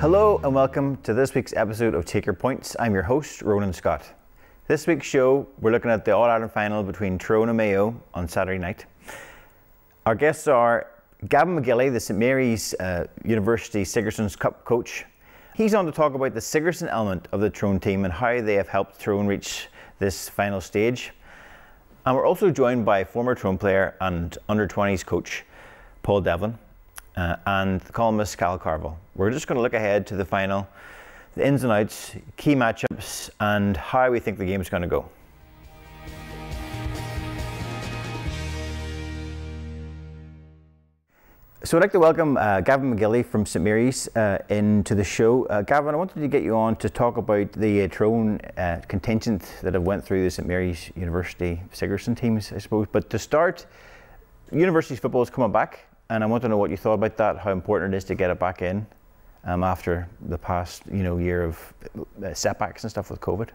Hello and welcome to this week's episode of Take Your Points. I'm your host, Ronan Scott. This week's show, we're looking at the All-Ireland final between Tyrone and Mayo on Saturday night. Our guests are Gavin McGilly, the St Mary's University Sigerson's Cup coach. He's on to talk about the Sigerson element of the Tyrone team and how they have helped Tyrone reach this final stage. And we're also joined by former Tyrone player and under-20s coach Paul Devlin and the columnist Cahal Carvill. We're just going to look ahead to the final, the ins and outs, key matchups and how we think the game's going to go. So I'd like to welcome Gavin McGilly from St Mary's into the show. Gavin, I wanted to get you on to talk about the Tyrone contingent that have went through the St Mary's University Sigerson teams, I suppose. But to start, university football is coming back, and I want to know what you thought about that, how important it is to get it back in after the past year of setbacks and stuff with COVID.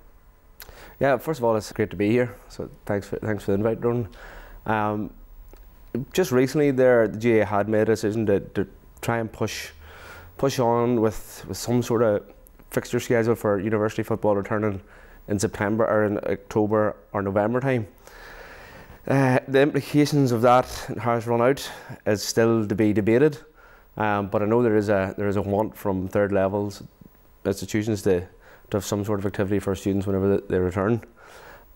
Yeah, first of all, it's great to be here. So thanks for the invite, Ronan. Just recently there, the GA had made a decision to try and push on with some sort of fixture schedule for university football returning in September or in October or November time. The implications of that and how it's run out is still to be debated, but I know there is a want from third levels institutions to have some sort of activity for students whenever they return.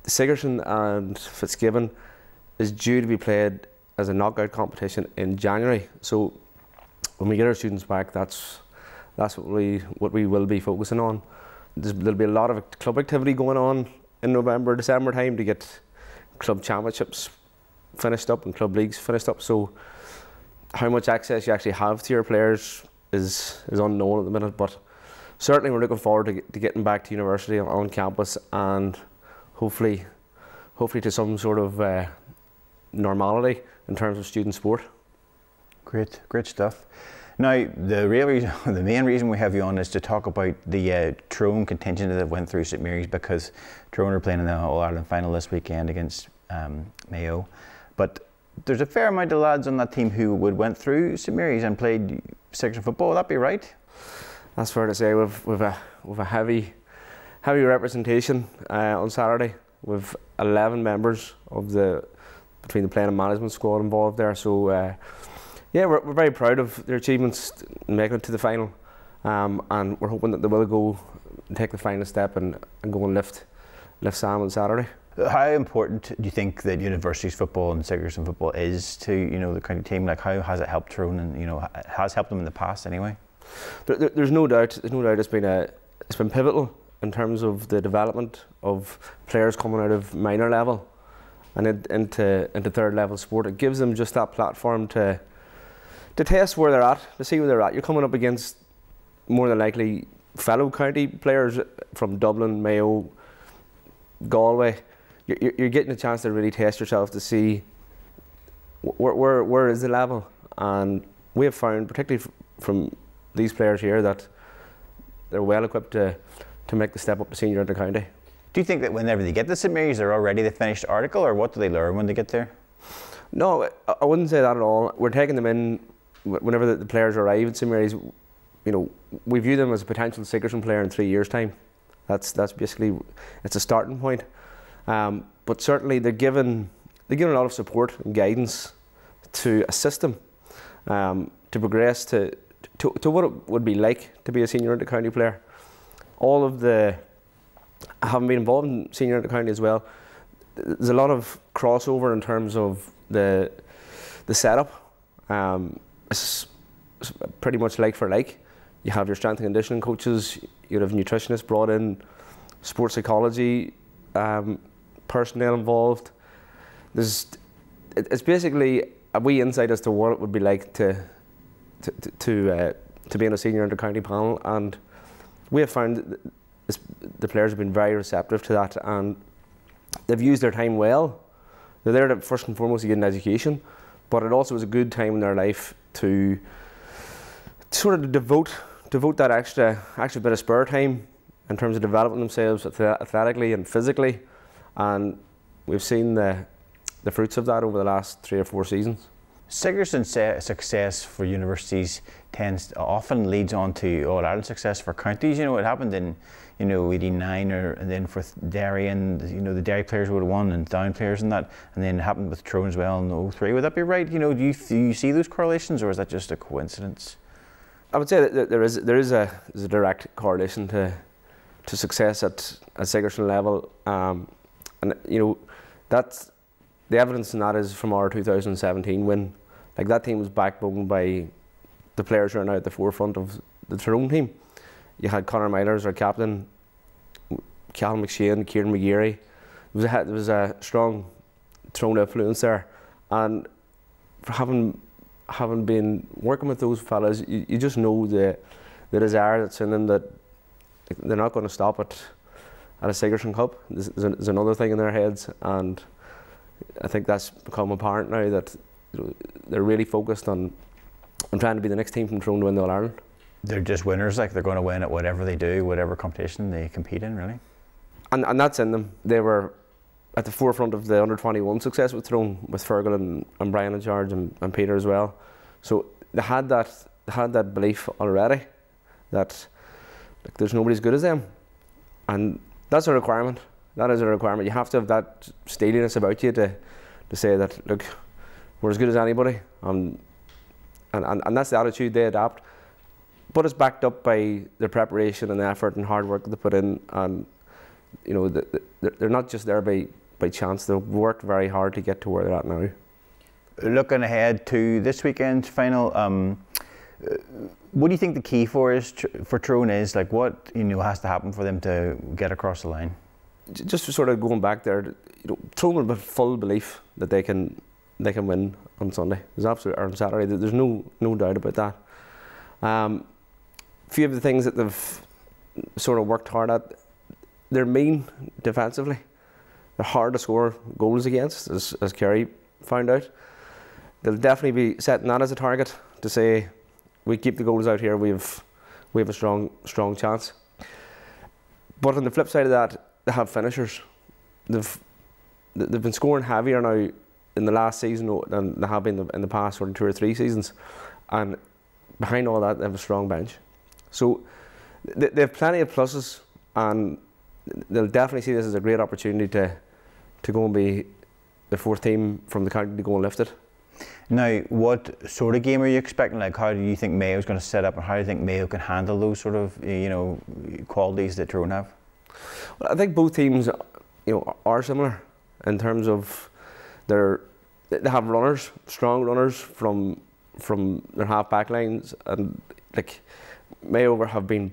The Sigerson and Fitzgibbon is due to be played as a knockout competition in January. So when we get our students back, that's what we will be focusing on. There'll be a lot of club activity going on in November, December time to get club championships finished up and club leagues finished up. So how much access you actually have to your players is unknown at the minute, but certainly we're looking forward to getting back to university on campus and hopefully to some sort of normality in terms of student sport. Great stuff. Now, the main reason we have you on is to talk about the Tyrone contingent that went through St Mary's, because Tyrone are playing in the All-Ireland final this weekend against Mayo. But there's a fair amount of lads on that team who went through St Mary's and played Sigerson football. Would that be right? That's fair to say. We've a heavy representation on Saturday. We've 11 members of between the playing and management squad involved there. So yeah, we're very proud of their achievements in making it to the final, and we're hoping that they will go and take the final step and go and lift Sam on Saturday. How important do you think that universities football and Sigerson football is to the county team? Like, how has it helped Tyrone, and has helped them in the past anyway? There's no doubt. It's been pivotal in terms of the development of players coming out of minor level and into third level sport. It gives them just that platform to test where they're at, to see where they're at. You're coming up against more than likely fellow county players from Dublin, Mayo, Galway. You're getting a chance to really test yourself to see where is the level, and we have found, particularly from these players here, that they're well equipped to make the step up to senior inter-county. Do you think that whenever they get to St Mary's, they're already the finished article, or what do they learn when they get there? No, I wouldn't say that at all. We're taking them in whenever the players arrive at St Mary's. We view them as a potential Sigerson player in 3 years' time. That's basically, it's a starting point. But certainly they're given a lot of support and guidance to assist them to progress to what it would be like to be a senior inter-county player. All of having been involved in senior inter-county as well, there's a lot of crossover in terms of the setup. It's pretty much like for like. You have your strength and conditioning coaches, you have nutritionists brought in, sports psychology personnel involved. It's basically a wee insight as to what it would be like to be in a senior inter-county panel, and we have found the players have been very receptive to that, and they've used their time well. They're there to, first and foremost, to get an education, but it also is a good time in their life to sort of devote that extra bit of spare time in terms of developing themselves athletically and physically, and we've seen the fruits of that over the last 3 or 4 seasons. Sigerson's success for universities often leads on to All Ireland success for counties. You know, it happened in 89, and then for Derry, and the Derry players would have won, and Down players and that, and then it happened with Tyrone as well in 03. Would that be right? Do you see those correlations, or is that just a coincidence? I would say that there is a direct correlation to success at Sigerson level, and that's the evidence in that is from our 2017 win. Like, that team was backboned by the players who are now at the forefront of the Tyrone team. You had Conor Meyler as our captain, Cahal, McShane, Kieran, McGeary. There was a strong Tyrone influence there, and for having been working with those fellas, you just know the desire that's in them, that they're not going to stop at a Sigerson Cup. There's another thing in their heads, and I think that's become apparent now that they're really focused on trying to be the next team from Tyrone to win the All Ireland. They're just winners, like they're going to win at whatever they do, whatever competition they compete in, really. And that's in them. They were at the forefront of the under-21 success with Tyrone, with Fergal and Brian in charge, and Peter as well. So they had that belief already that there's nobody as good as them, and that's a requirement. That is a requirement. You have to have that steeliness about you to say that, look, we're as good as anybody, and that's the attitude they adapt. But it's backed up by their preparation and the effort and hard work they put in, and they're not just there by chance. They've worked very hard to get to where they're at now. Looking ahead to this weekend's final, what do you think the key for Tyrone is? Like, what has to happen for them to get across the line? Just sort of going back there, Tyrone with full belief that they can win on Sunday. There's absolute, or on Saturday. There's no doubt about that. A few of the things that they've sort of worked hard at, they're mean defensively. They're hard to score goals against, as Kerry found out. They'll definitely be setting that as a target to say, we keep the goals out here, we have a strong chance. But on the flip side of that, they have finishers. They've been scoring heavier now in the last season than they have been in the past sort of 2 or 3 seasons, and behind all that, they have a strong bench. So they have plenty of pluses, and they'll definitely see this as a great opportunity to go and be the 4th team from the county to go and lift it. Now, what sort of game are you expecting? Like, how do you think Mayo's going to set up, and how do you think Mayo can handle those sort of qualities that Tyrone have? Well, I think both teams are similar in terms of they have runners, strong runners from their half back lines, and like Mayo have been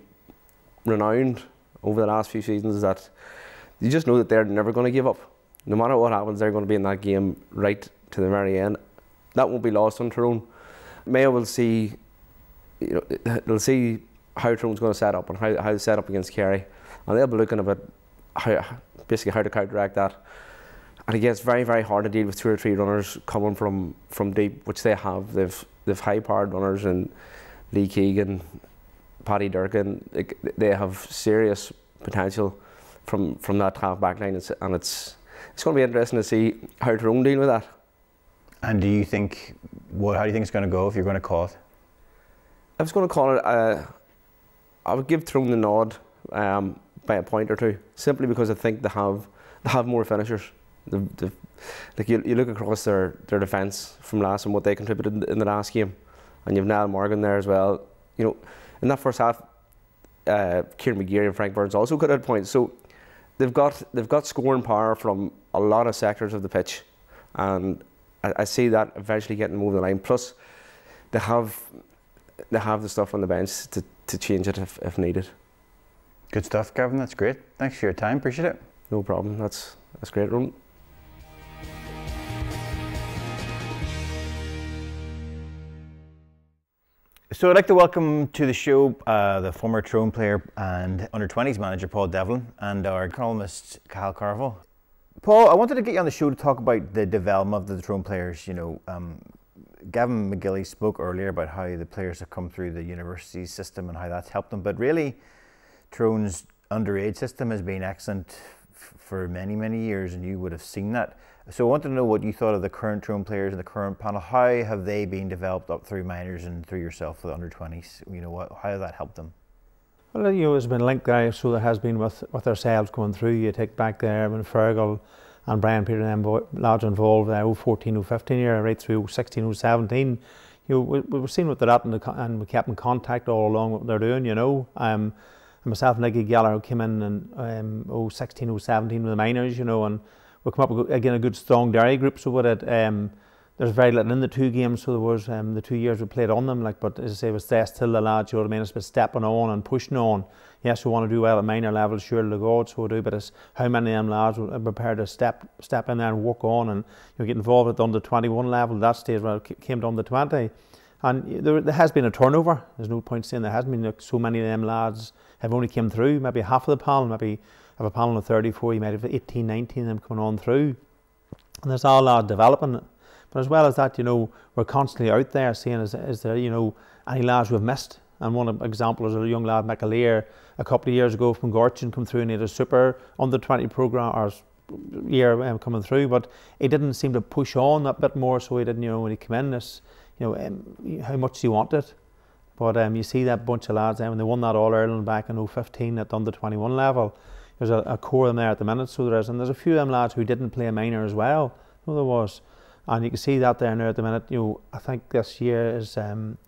renowned over the last few seasons that you just know that they're never going to give up. No matter what happens, they're going to be in that game right to the very end. That won't be lost on Tyrone. Mayo will see, they'll see how Tyrone's going to set up and how they set up against Kerry, and they'll be looking at basically how to counteract that. And again, it's very, very hard to deal with 2 or 3 runners coming from deep, which they have. They've high-powered runners in Lee Keegan, Paddy Durkin. They have serious potential from that half-back line, and it's going to be interesting to see how Tyrone deal with that. And do you think, how do you think it's going to go if you're going to call it? I was going to call it, I would give Tyrone the nod by a point or 2, simply because I think they have more finishers. Like you look across their defence from last and what they contributed in the last game, and you've Niall Morgan there as well. In that first half, Kieran McGeary and Frank Burns also could have had points. So they've got scoring power from a lot of sectors of the pitch, and I see that eventually getting them over the line. Plus, they have the stuff on the bench to change it if needed. Good stuff, Gavin. That's great. Thanks for your time. Appreciate it. No problem. That's great, Ronan. So I'd like to welcome to the show the former Tyrone player and under-20s manager Paul Devlin, and our columnist Cahal Carvill. Paul, I wanted to get you on the show to talk about the development of the Tyrone players. Gavin McGilly spoke earlier about how the players have come through the university system and how that's helped them, but really Tyrone's underage system has been excellent for many, many years, and you would have seen that. So I wanted to know what you thought of the current Tyrone players in the current panel. How have they been developed up through minors and through yourself with the under-20s? You know, how has that helped them? Well, you know, there's been a link there, so there has been with ourselves going through. You take back there when Fergal and Brian Peter and them lads involved there, 14, 15 year, right through 16, 17. You know, we were seeing what they're at and we kept in contact all along what they're doing, you know. Myself and Nicky Geller came in 16, 17 with the minors, you know, and we come up with, again, a good strong Derry group. So with it, there's very little in the 2 games, so there was the 2 years we played on them, like, but as I say, it was there still the lads, you know what I mean, it's been stepping on and pushing on. Yes, we want to do well at minor level, sure to God, so we do, but it's how many of them lads are prepared to step in there and work on and, you know, get involved at the under 21 level, that stage where it came to under 20. And there has been a turnover, there's no point saying there hasn't been, like, so many of them lads have only came through, maybe half of the panel, maybe have a panel of 34, you might have 18, 19 of them coming on through. And there's all lads developing it. But as well as that, you know, we're constantly out there seeing is there, you know, any lads we've missed. And one example is a young lad, McGeary, a couple of years ago from Gorchin, come through and he had a super under 20 programme or year coming through, but he didn't seem to push on that bit more, so he didn't, you know, when he came in, this, you know, how much he wanted. But you see that bunch of lads when they won that All Ireland back in 15 at the under 21 level. There's a core in there at the minute, so there is, and there's a few of them lads who didn't play a minor as well. So there was. And you can see that there now at the minute. You know, I think this year is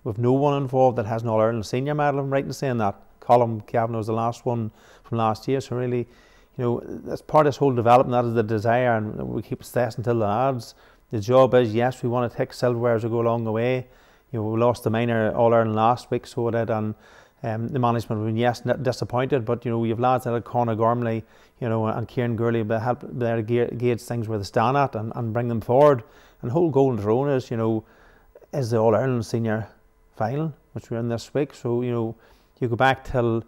with no one involved that has an All Ireland senior medal. I'm right in saying that. Colin Cavan was the last one from last year. So really, you know, that's part of this whole development. That is the desire, and we keep stressing to the lads. The job is, yes, we want to take silverware as we go along the way. You know, we lost the minor All Ireland last week, so it did, and the management have been, yes, disappointed. But you know, we have lads like Conor Gormley, you know, and Kieran Gurley, they help there to gauge things where they stand at and bring them forward. And the whole goal in Tyrone is, you know, is the All Ireland senior final, which we're in this week. So, you know, you go back till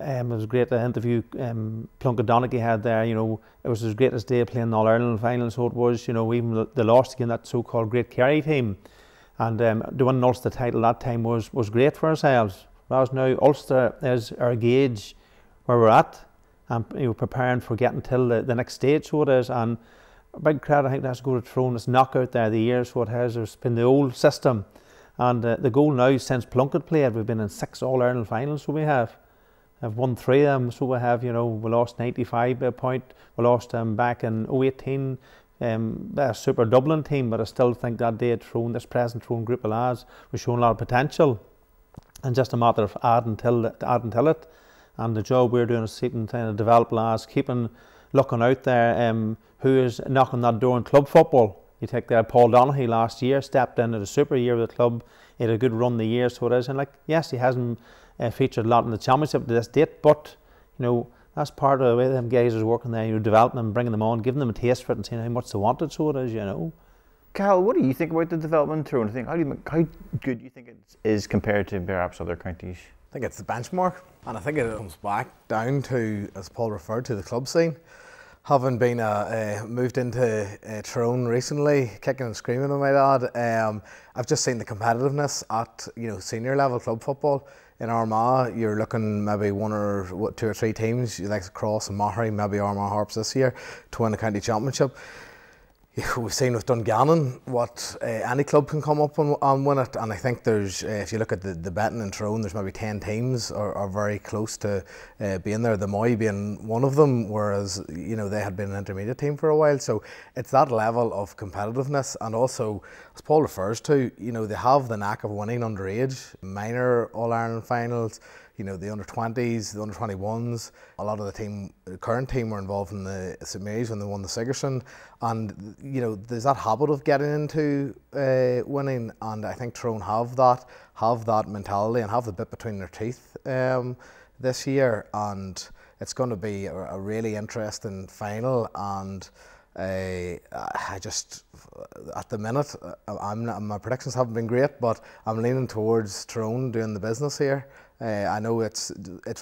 it was great to interview Plunkett Donaghy had there. You know, it was his greatest day playing the All Ireland final. So it was, you know, even the loss against that so-called Great Kerry team, and the winning Ulster title that time was great for ourselves. Whereas now Ulster is our gauge where we're at, and, you know, preparing for getting till the next stage. So it is, and a big crowd, I think, has to go to Tyrone. It's knockout there the year, so it has. There's been the old system, and the goal now since Plunkett played, we've been in 6 All Ireland finals. So we have won 3 of them. So we have, you know, we lost 95 by a point. We lost back in 2018. A super Dublin team, but I still think that day at Tyrone, this present Tyrone group of lads was showing a lot of potential, and just a matter of adding till it. And the job we're doing is seeking to develop lads, looking out there, who is knocking that door in club football. You take there, Paul Donaghy last year stepped into the super year with the club. He had a good run the year, so it is. And like, yes, he hasn't featured a lot in the championship to this date, but you know, that's part of the way them guys is working there. You know, developing them, bringing them on, giving them a taste for it, and seeing how much they wanted. So it is, you know. Cahal, what do you think about the development in Tyrone? How good do you think it is compared to perhaps other counties? I think it's the benchmark, and I think it comes back down to, as Paul referred to, the club scene. Having been moved into Tyrone recently, kicking and screaming on my dad, I've just seen the competitiveness at, you know, senior level club football. In Armagh, you're looking maybe 1 or 2 or 3 teams, like Cross and Mahary, maybe Armagh Harps this year, to win the county championship. We've seen with Dungannon what any club can come up and win it, and I think there's, if you look at the betting in Tyrone, there's maybe 10 teams are very close to being there, the Mayo being one of them, whereas, you know, they had been an intermediate team for a while. So it's that level of competitiveness, and also, as Paul refers to, you know, they have the knack of winning underage, minor All-Ireland finals, you know, the under-20s, the under-21s. A lot of the current team were involved in the St Mary's when they won the Sigerson, and you know, there's that habit of getting into winning, and I think Tyrone have that mentality and have the bit between their teeth this year, and it's going to be a really interesting final. And I just, at the minute, my predictions haven't been great, but I'm leaning towards Tyrone doing the business here. I know it's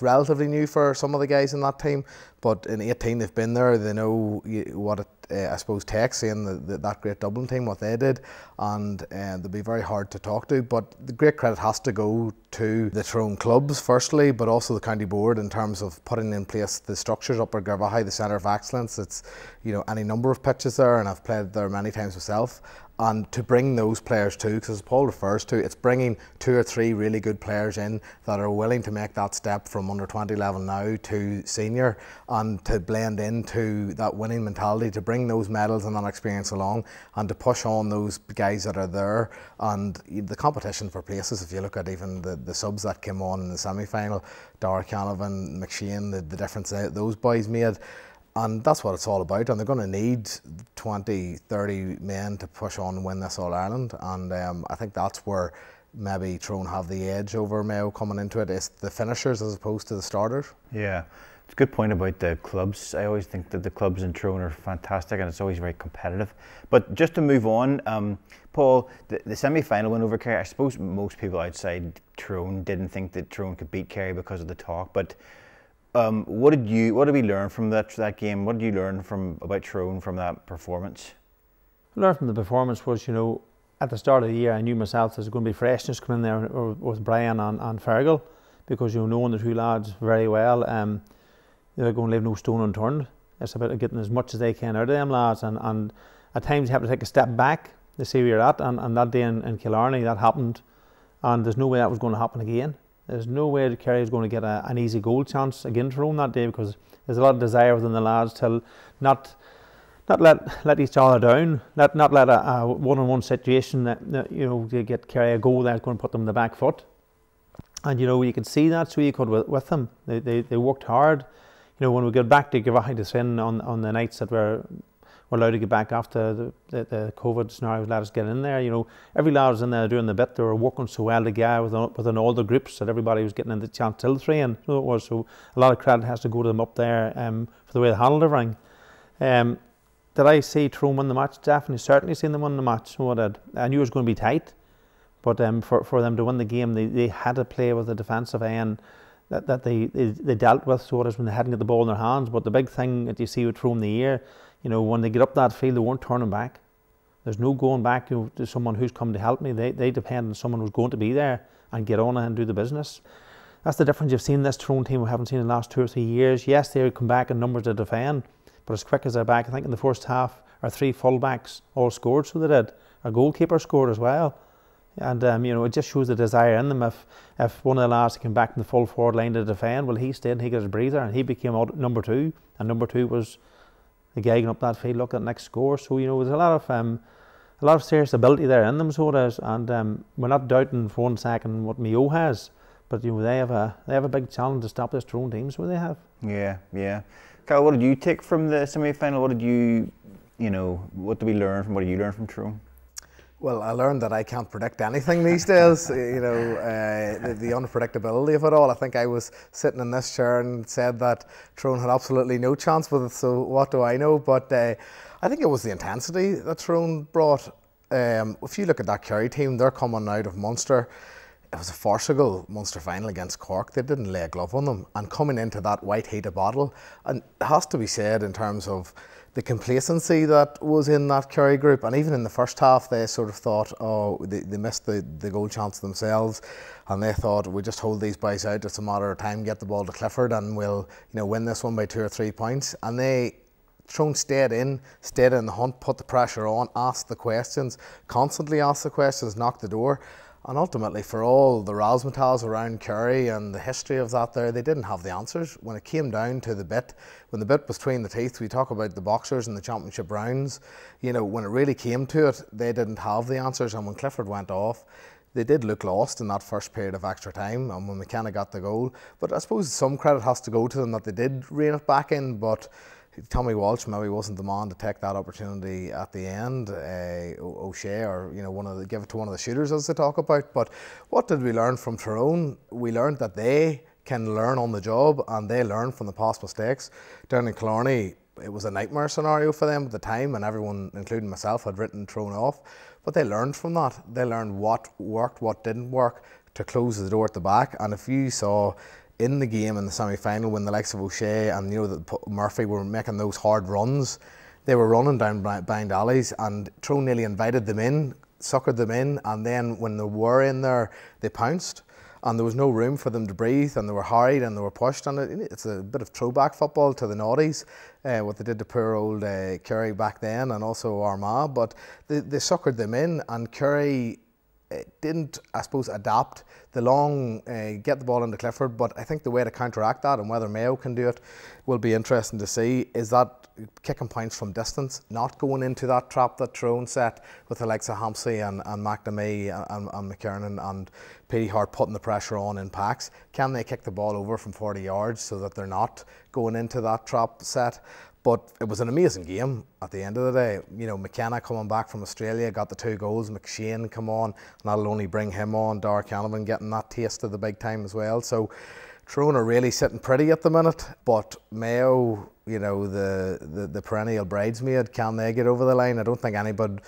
relatively new for some of the guys in that team, but in 18 they've been there. They know what I suppose, take seeing that great Dublin team, what they did, and they'll be very hard to talk to. But the great credit has to go to the Tyrone clubs firstly, but also the county board in terms of putting in place the structures up at Garvaghey, the centre of excellence. It's, you know, any number of pitches there, and I've played there many times myself. And to bring those players too, because as Paul refers to, it's bringing 2 or 3 really good players in that are willing to make that step from under 20 level now to senior, and to blend into that winning mentality, to bring those medals and that experience along, and to push on those guys that are there. And the competition for places, if you look at even the subs that came on in the semi-final, Dara Canavan, McShane, the difference those boys made. And that's what it's all about, and they're going to need 20, 30 men to push on and win this All-Ireland, and I think that's where maybe Tyrone have the edge over Mayo coming into it. It's the finishers as opposed to the starters. Yeah, it's a good point about the clubs. I always think that the clubs in Tyrone are fantastic, and it's always very competitive. But just to move on, Paul, the semi-final win over Kerry, I suppose most people outside Tyrone didn't think that Tyrone could beat Kerry because of the talk, but what did we learn from that game? What did you learn about Tyrone from that performance? I learned from the performance was, you know, at the start of the year I knew myself there's going to be freshness coming in there with Brian and Fergal, because, you know, knowing the two lads very well, they're going to leave no stone unturned. It's about getting as much as they can out of them lads, and at times you have to take a step back to see where you're at, and that day in Killarney that happened, and there's no way that was going to happen again. There's no way that Kerry is going to get an easy goal chance against Tyrone that day, because there's a lot of desire within the lads to not let each other down, not let a one-on-one situation that you know, to get Kerry a goal that's going to put them on the back foot. And you know, you could see that, so you could with them. They worked hard. You know, when we got back to Garvaghey to Sin on the nights that we're allowed to get back after the COVID scenario, let us get in there. You know, every lad was in there doing the bit. They were working so well together within all the groups that everybody was getting in the chance till train. So it was. So a lot of credit has to go to them up there for the way they handled everything. Did I see Tyrone win the match? Definitely, certainly seen them win the match. So I did. I knew it was going to be tight, but for them to win the game, they had to play with the defensive end that they dealt with. So it is when they hadn't got the ball in their hands. But the big thing that you see with Tyrone the year, you know, when they get up that field, they weren't turning back. There's no going back, you know, to someone who's come to help me. They depend on someone who's going to be there and get on and do the business. That's the difference you've seen this Tyrone team we haven't seen in the last 2 or 3 years. Yes, they would come back in numbers to defend, but as quick as they're back, I think in the first half, our 3 full-backs all scored, so they did. Our goalkeeper scored as well. And you know, it just shows the desire in them. If one of the lads came back in the full forward line to defend, well, he stayed and he got his breather, and he became number 2, and number 2 was the guy going up that field, look at the next score. So, you know, there's a lot of serious ability there in them, so it is. And we're not doubting for one second what Mayo has, but you know, they have a big challenge to stop this Tyrone team, so they have. Yeah, yeah. Cathal, what did you take from the semi-final? What did what did we learn from? What did you learn from Tyrone? Well, I learned that I can't predict anything these days. You know, the unpredictability of it all. I think I was sitting in this chair and said that Tyrone had absolutely no chance with it. So what do I know? But I think it was the intensity that Tyrone brought. If you look at that Kerry team, they're coming out of Munster. It was a farcical Munster final against Cork. They didn't lay a glove on them, and coming into that white heat of battle, and it has to be said in terms of the complacency that was in that Kerry group, and even in the first half they sort of thought, oh, they missed the goal chance themselves, and they thought, we just hold these boys out, it's a matter of time, get the ball to Clifford and we'll, you know, win this one by 2 or 3 points. And Tyrone stayed in the hunt, put the pressure on, asked the questions, constantly asked the questions, knocked the door. And ultimately, for all the razzmatazz around Kerry and the history of that there, they didn't have the answers. When it came down to the bit, when the bit was between the teeth, we talk about the boxers and the championship rounds, you know, when it really came to it, they didn't have the answers. And when Clifford went off, they did look lost in that first period of extra time, and when McKenna got the goal. But I suppose some credit has to go to them that they did rein it back in, but Tommy Walsh maybe wasn't the man to take that opportunity at the end. O'Shea, or you know, give it to one of the shooters as they talk about. But what did we learn from Tyrone? We learned that they can learn on the job, and they learn from the past mistakes. Down in Killarney, it was a nightmare scenario for them at the time, and everyone, including myself, had written Tyrone off. But they learned from that. They learned what worked, what didn't work, to close the door at the back. And if you saw in the game in the semi-final when the likes of O'Shea and, you know, Murphy were making those hard runs, they were running down blind alleys, and Tyrone nearly invited them in, suckered them in, and then when they were in there, they pounced. And there was no room for them to breathe, and they were harried and they were pushed. And it's a bit of throwback football to the noughties, what they did to poor old Kerry back then, and also Armagh. But they suckered them in, and Kerry didn't, I suppose, adapt the long, get the ball into Clifford. But I think the way to counteract that, and whether Mayo can do it, will be interesting to see, is that kicking points from distance, not going into that trap that Tyrone set with the likes of Hampsey and McNamee and McKiernan and Petey Hart putting the pressure on in packs. Can they kick the ball over from 40 yards so that they're not going into that trap set? But it was an amazing game at the end of the day. You know, McKenna coming back from Australia got the 2 goals. McShane come on, and that'll only bring him on. Darragh Canavan getting that taste of the big time as well. So Tyrone are really sitting pretty at the minute, but Mayo, you know, the perennial bridesmaid, can they get over the line? I don't think anybody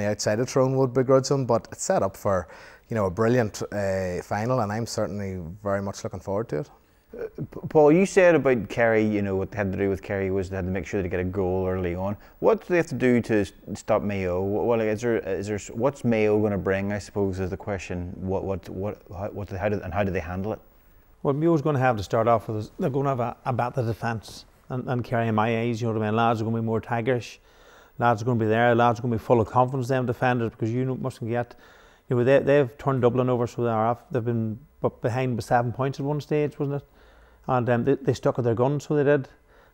outside of Tyrone would begrudge them, but it's set up for, you know, a brilliant final, and I'm certainly very much looking forward to it. Paul, you said about Kerry, you know, what they had to do with Kerry was they had to make sure they get a goal early on. What do they have to do to stop Mayo? Well, is there what's Mayo going to bring, I suppose, is the question. How do they handle it? Well, Mayo's going to have to start off with, they're going to have a better defence, and Kerry, in my eyes, you know what I mean, lads are going to be more tigerish, lads are going to be there, lads are going to be full of confidence, them defenders, because you mustn't get, you know, they've turned Dublin over, so they've been behind by 7 points at one stage, wasn't it? And they stuck with their guns, so they did.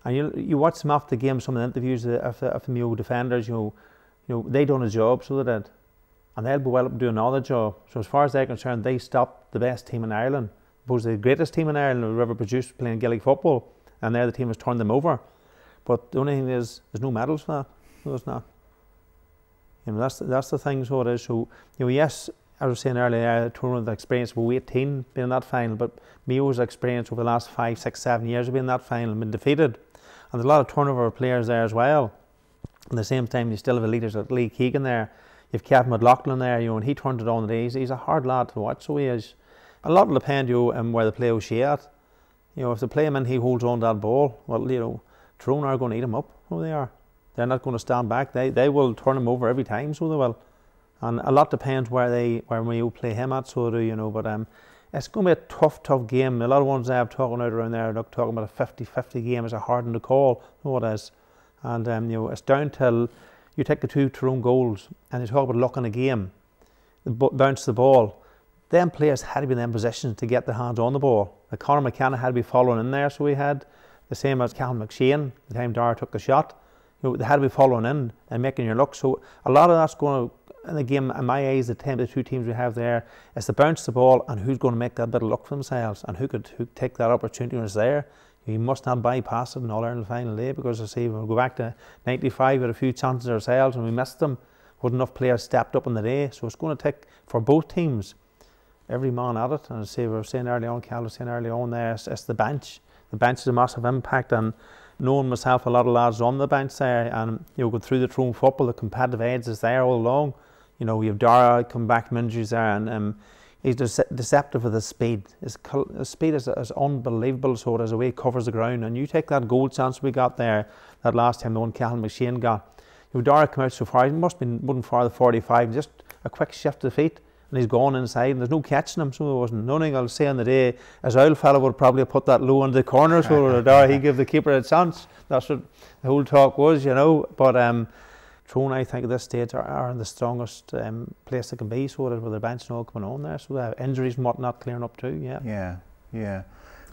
And you watch them after the game, some of the interviews of the Mayo defenders, you know, they done a job, so they did, and they'll be well up and do another job. So as far as they're concerned, they stopped the best team in Ireland, suppose the greatest team in Ireland who ever produced playing Gaelic football, and they're the team that's turned them over. But the only thing is, there's no medals for that. No, there's not. You know, that's the thing. So it is. So, you know, yes, as I was saying earlier, Tyrone had the experience of 18 being in that final, but Mayo's experience over the last 5, 6, 7 years of being in that final and been defeated, and there's a lot of turnover of players there as well. At the same time, you still have leaders like Lee Keegan there. You've Kevin McLaughlin there, you know, and he turned it on today. He's a hard lad to watch, so he is. A lot will depend, you know, where they play O'Shea at. You know, if they play him and he holds on to that ball, well, you know, Tyrone are going to eat him up. Oh, they are. They're not going to stand back. They will turn him over every time, so they will. And a lot depends where Mayo play him at, so do, you know. But it's going to be a tough game. A lot of ones I have talking out around there, look, talking about a 50-50 game. It's a hard one to call. No, it is. And you know, it's down till you take the 2 Tyrone goals, and you talk about luck in a game, bounce the ball. Them players had to be in them positions to get their hands on the ball. Like Conor McKenna had to be following in there, so he had the same as Cahal McShane. The time Darragh took the shot, you know, they had to be following in and making your luck. So a lot of that's going to, in the game, in my eyes, the 2 teams we have there is to bounce the ball and who's going to make that bit of luck for themselves and who take that opportunity when it's there. You must not bypass it in All-Ireland final day, because I see when we go back to 95, we had a few chances ourselves and we missed them. Wasn't enough players stepped up in the day, so it's going to take for both teams. Every man at it, and as we were saying early on, Cal was saying early on there, it's the bench. The bench is a massive impact, and knowing myself, a lot of lads on the bench there, and you know, go through the Tyrone football, the competitive edge is there all along. You know, you have Darragh come back from injuries there, and he's deceptive with his speed. His speed is unbelievable, so it is the way he covers the ground. And you take that goal chance we got there, that last time, the one Cahal McShane got. You know, Darragh come out so far, he must have been wouldn't far the 45, just a quick shift of the feet. And he's gone inside, and there's no catching him, so there wasn't. Nothing I'll say on the day, as old fella would probably have put that low into the corner, so there he gave the keeper a chance. That's what the whole talk was, you know. But Tyrone, I think at this stage are in the strongest place they can be, so with their bench and all coming on there, so they have injuries and whatnot clearing up too. Yeah.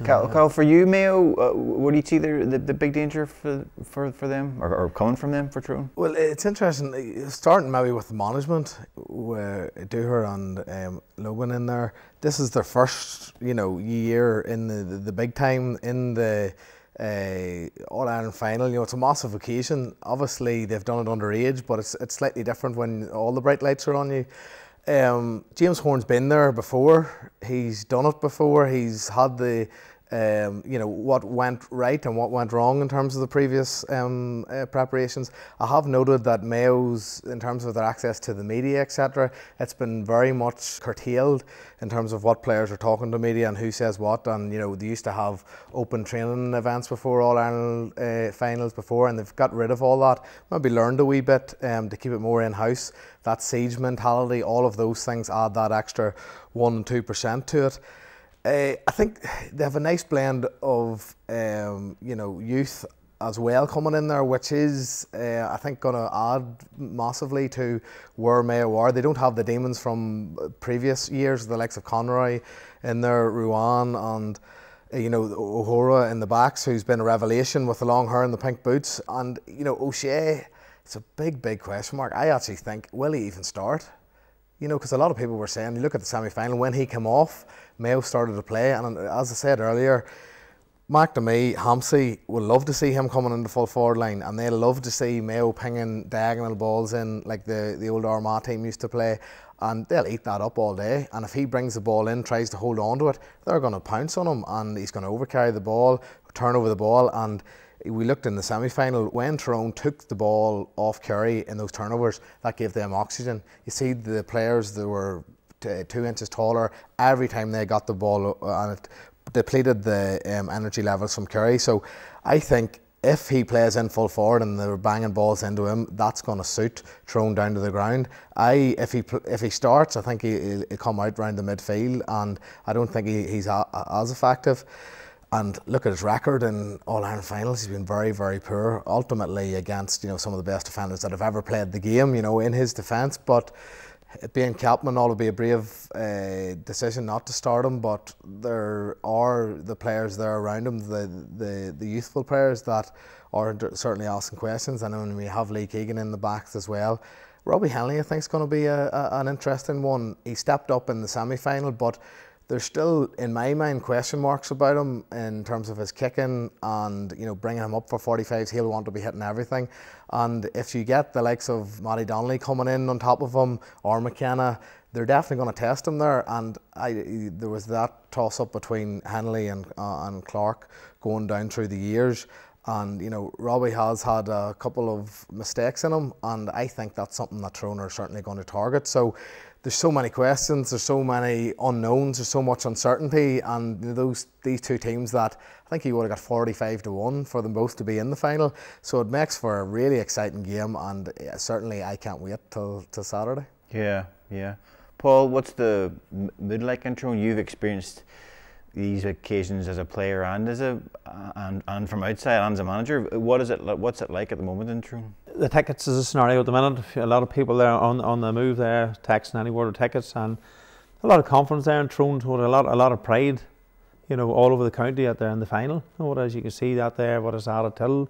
Cathal, for you, Mayo, what do you see the big danger for them, or coming from them for Tyrone? Well, it's interesting, starting maybe with the management, where Dooher and Logan in there. This is their first, you know, year in the big time, in the All-Ireland final. You know, it's a massive occasion. Obviously, they've done it underage, but it's slightly different when all the bright lights are on you. James Horne's been there before. He's done it before. He's had the you know, what went right and what went wrong in terms of the previous preparations. I have noted that Mayo's, in terms of their access to the media, etc., it's been very much curtailed in terms of what players are talking to media and who says what. And you know, they used to have open training events before All-Ireland finals before, and they've got rid of all that. Maybe learned a wee bit to keep it more in-house. That siege mentality, all of those things add that extra 1% and 2% to it. I think they have a nice blend of you know, youth as well coming in there, which is I think going to add massively to where Mayo are. They don't have the demons from previous years, the likes of Conroy in there, Ruan, and you know, O'Hora in the backs, who's been a revelation with the long hair and the pink boots. And you know, O'Shea, it's a big question mark. I actually think, will he even start? You know, because a lot of people were saying, you look at the semi-final, when he came off, Mayo started to play, and as I said earlier, Mark to me, Hampsey would love to see him coming in the full forward line, and they'll love to see Mayo pinging diagonal balls in like the old Armagh team used to play, and they'll eat that up all day. And if he brings the ball in, tries to hold on to it, they're going to pounce on him, and he's going to overcarry the ball, turn over the ball. And we looked in the semi-final, when Tyrone took the ball off Kerry in those turnovers, that gave them oxygen. You see the players that were 2 inches taller every time they got the ball, and it depleted the energy levels from Kerry. So I think if he plays in full forward and they're banging balls into him, that's going to suit Tyrone down to the ground. If he starts, I think he'll come out round the midfield, and I don't think he's as effective. And look at his record in All-Ireland finals. He's been very poor, ultimately against, you know, some of the best defenders that have ever played the game, you know, in his defence. But being captain, all would be a brave decision not to start him. But there are the players there around him, the youthful players that are certainly asking questions. And then we have Lee Keegan in the backs as well. Robbie Henley, I think, is going to be an interesting one. He stepped up in the semi-final, but there's still, in my mind, question marks about him in terms of his kicking, and you know, bringing him up for 45s, he'll want to be hitting everything. And if you get the likes of Matty Donnelly coming in on top of him, or McKenna, they're definitely going to test him there. And there was that toss-up between Henley and Clark going down through the years. And you know, Robbie has had a couple of mistakes in him, and I think that's something that Tyrone are certainly going to target. So there's so many questions, there's so many unknowns, there's so much uncertainty, and these two teams that I think he would have got 45-1 for them both to be in the final. So it makes for a really exciting game, and certainly I can't wait till Saturday. Yeah. Paul, what's the mood like in Tyrone? You've experienced these occasions as a player and as and from outside and as a manager. What's it like at the moment in Tyrone? The tickets is a scenario at the minute. A lot of people there on the move there, texting any word of tickets, and a lot of confidence there in Tyrone. So a lot of pride, you know, all over the county out there in the final. As you can see that there, what is added till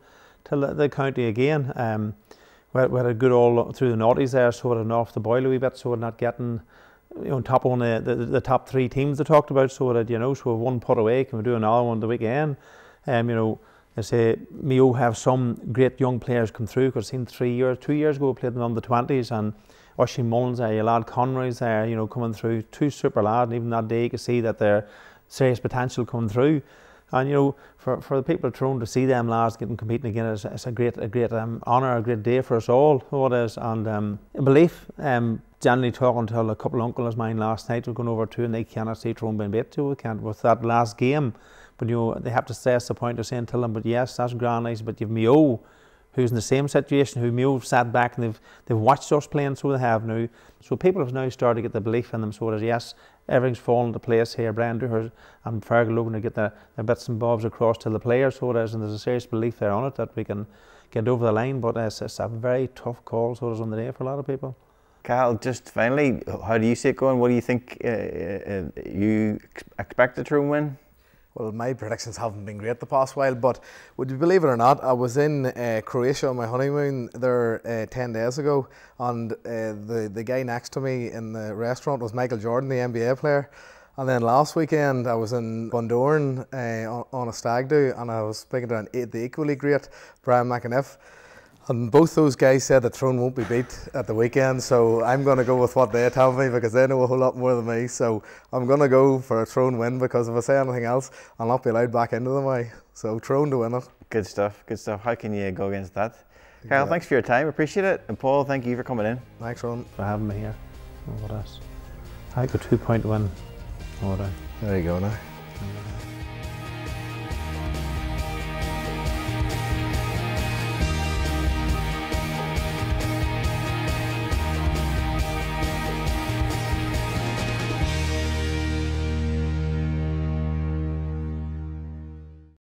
the county again. We had a good all through the noughties there, so it had off the boil a wee bit, so we're not getting, you know, top on the top three teams they talked about. So that, you know, so one put away, can we do another one the weekend? You know, I say Mayo have some great young players come through, because I've seen 2 years ago played them on the 20s, and Oisin Mullins there, your lad Conroy's there, you know, coming through, two super lads, and even that day you could see that their serious potential coming through. And you know, for the people of Tyrone to see them lads getting competing again is a great honour, a great day for us all, what it is. And belief, generally talking to a couple of uncles of mine last night, we're going over to, and they cannot see Tyrone being beat, so we can't with that last game. But you know, they have to stress the point of saying to them, but yes, that's grand nice, but you've Mayo, who's in the same situation, who Mayo have sat back and they've watched us playing, so they have now. So people have now started to get the belief in them, so that yes, everything's fallen into place here. Brian Dooher and Fergal looking to get the bits and bobs across to the players, so it is, and there's a serious belief there on it that we can get over the line. But it's a very tough call, so it is on the day for a lot of people. Cahal, just finally, how do you see it going? What do you think you expect the Tyrone win? Well, my predictions haven't been great the past while, but would you believe it or not, I was in Croatia on my honeymoon there 10 days ago, and the guy next to me in the restaurant was Michael Jordan, the NBA player. And then last weekend I was in Bundoran on a stag do, and I was speaking to the equally great Brian McAniff. And both those guys said that Tyrone won't be beat at the weekend, so I'm going to go with what they tell me because they know a whole lot more than me. So I'm going to go for a Tyrone win because if I say anything else, I'll not be allowed back into the way. So Tyrone to win it. Good stuff, good stuff. How can you go against that? Kyle, thanks for your time, appreciate it. And Paul, thank you for coming in. Thanks, Ron. For having me here. What else? I got 2 point win. What There you go now.